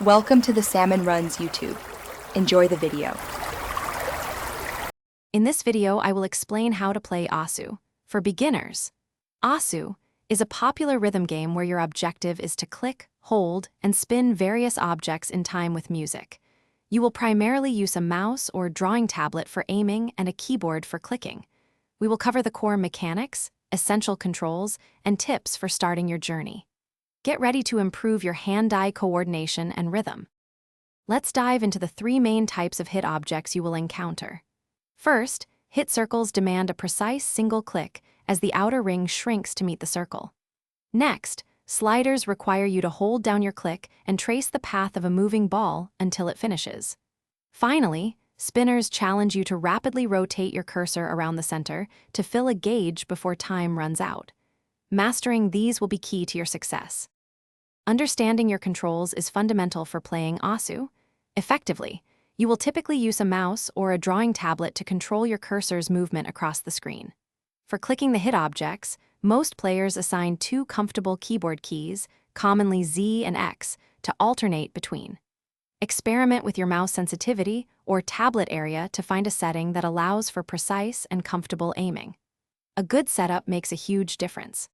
Welcome to the Salmon Runs YouTube. Enjoy the video. In this video, I will explain how to play Asu for beginners. Asu is a popular rhythm game where your objective is to click, hold, and spin various objects in time with music. You will primarily use a mouse or drawing tablet for aiming and a keyboard for clicking. We will cover the core mechanics, essential controls, and tips for starting your journey. Get ready to improve your hand-eye coordination and rhythm. Let's dive into the three main types of hit objects you will encounter. First, hit circles demand a precise single click as the outer ring shrinks to meet the circle. Next, sliders require you to hold down your click and trace the path of a moving ball until it finishes. Finally, spinners challenge you to rapidly rotate your cursor around the center to fill a gauge before time runs out. Mastering these will be key to your success. Understanding your controls is fundamental for playing Asu effectively. You will typically use a mouse or a drawing tablet to control your cursor's movement across the screen. For clicking the hit objects, most players assign two comfortable keyboard keys, commonly Z and X, to alternate between. Experiment with your mouse sensitivity or tablet area to find a setting that allows for precise and comfortable aiming. A good setup makes a huge difference.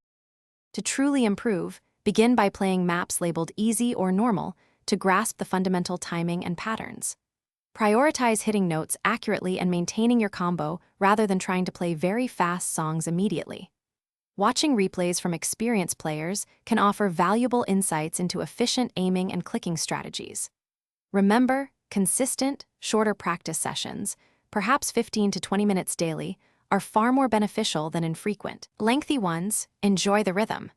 To truly improve, begin by playing maps labeled easy or normal to grasp the fundamental timing and patterns. Prioritize hitting notes accurately and maintaining your combo rather than trying to play very fast songs immediately. Watching replays from experienced players can offer valuable insights into efficient aiming and clicking strategies. Remember, consistent, shorter practice sessions, perhaps 15 to 20 minutes daily, are far more beneficial than infrequent. Lengthy ones, enjoy the rhythm.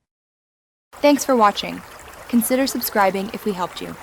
Thanks for watching. Consider subscribing if we helped you.